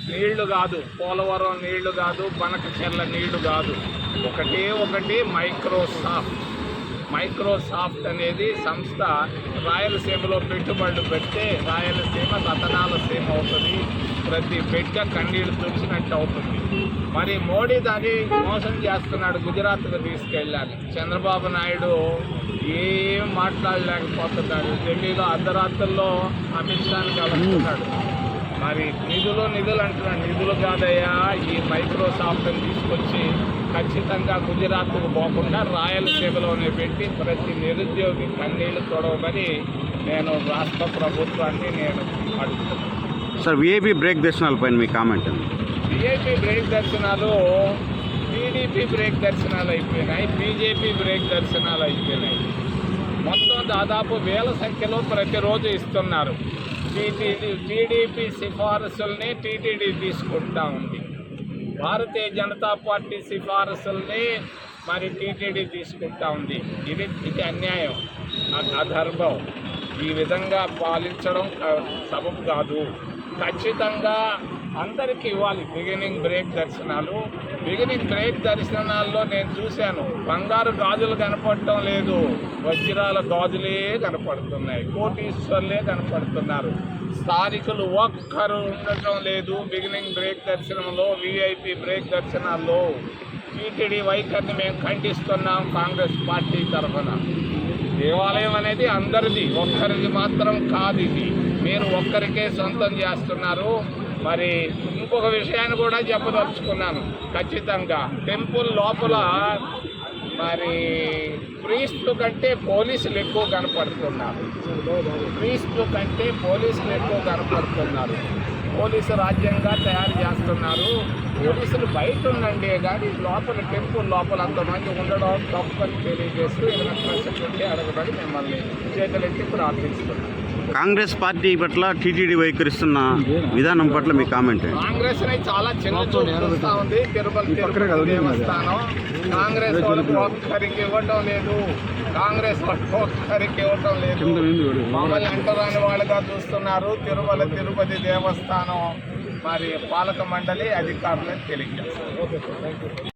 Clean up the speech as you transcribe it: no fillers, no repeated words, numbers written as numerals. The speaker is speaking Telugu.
నీళ్లు కాదు, పోలవరం నీళ్లు కాదు, బనకచెర్ల నీళ్లు కాదు, ఒకటి మైక్రోసాఫ్ట్ అనేది సంస్థ రాయలసీమలో పెట్టుబడులు పెడితే రాయలసీమ రతనాల సీమ అవుతుంది, ప్రతి బిడ్డ కన్నీళ్లు తుడిచినట్టు అవుతుంది. మరి మోడీ దాన్ని మోసం చేస్తున్నాడు, గుజరాత్కు తీసుకెళ్ళాలి. చంద్రబాబు నాయుడు ఏం మాట్లాడలేకపోతున్నాడు, ఢిల్లీలో అర్ధరాత్రుల్లో అమిత్ షాని కలుస్తున్నాడు. మరి నిధులు అంటున్నాడు, నిధులు కాదయ్యా, ఈ మైక్రోసాఫ్ట్ని తీసుకొచ్చి ఖచ్చితంగా గుజరాత్కు పోకుండా రాయలసీమలోనే పెట్టి ప్రతి నిరుద్యోగి కన్నీళ్లు తొడవమని నేను రాష్ట్ర ప్రభుత్వాన్ని అడుగుతున్నాను. సార్, విఐపి బ్రేక్ దర్శనాలపైన మీ కామెంట్ అండి. విఐపి బ్రేక్ దర్శనాలు టీడీపీ బ్రేక్ దర్శనాలు అయిపోయినాయి, బీజేపీ బ్రేక్ దర్శనాలు అయిపోయినాయి. మొత్తం దాదాపు వేల సంఖ్యలో ప్రతిరోజు ఇస్తున్నారు. టీడీపీ సిఫారసుల్ని టీటీడీ తీసుకుంటా ఉంది, భారతీయ జనతా పార్టీ సిఫారసుల్ని మరి టీటీడీ తీసుకుంటా ఉంది. ఇది అన్యాయం, అధర్మం. ఈ విధంగా పాలించడం సబబు కాదు. ఖచ్చితంగా అందరికీ ఇవ్వాలి బిగినింగ్ బ్రేక్ దర్శనాలు. బిగినింగ్ బ్రేక్ దర్శనాల్లో నేను చూశాను, బంగారు గాజులు కనపడటం లేదు, వజ్రాల గాజులే కనపడుతున్నాయి, కోటీశ్వర్లే కనపడుతున్నారు. స్థానికులు ఒక్కరు ఉండటం లేదు బిగినింగ్ బ్రేక్ దర్శనంలో, విఐపి బ్రేక్ దర్శనాల్లో. టీటీడీ వైఖరిని మేము ఖండిస్తున్నాం కాంగ్రెస్ పార్టీ తరఫున. దేవాలయం అనేది అందరిది, ఒక్కరిది మాత్రం కాదు. ఇది మీరు ఒక్కరికే సొంతం చేస్తున్నారు. మరి ఇంకొక విషయాన్ని కూడా చెప్పదలుచుకున్నాను. ఖచ్చితంగా టెంపుల్ లోపల మరి ప్రీస్టుల కంటే పోలీసులు ఎక్కువ కనపడుతున్నారు. పోలీసు రాజ్యంగా తయారు చేస్తున్నారు. పోలీసులు బయట ఉండండి కానీ లోపల టెంపుల్ లోపల అంతమంది ఉండడం తప్పని తెలియజేస్తూ ఏదైనా ప్రశ్న ఉంటే అడగబడి మిమ్మల్ని చేతులెత్తి ప్రార్థిస్తున్నాను. కాంగ్రెస్ పార్టీ పట్ల టీటీడీ వైఖరిస్తున్న విధానం పట్ల మీ కామెంట్. కాంగ్రెస్ చాలా చిన్న చూస్తూ ఉంది. తిరుపతి దేవస్థానం కాంగ్రెస్ వాళ్ళకి ఒక్కరికి ఇవ్వటం లేదు, మమ్మల్ని అంటరాని వాళ్ళుగా చూస్తున్నారు. తిరుపతి దేవస్థానం మరి పాలక మండలి అధికారులను తెలియజేస్తారు.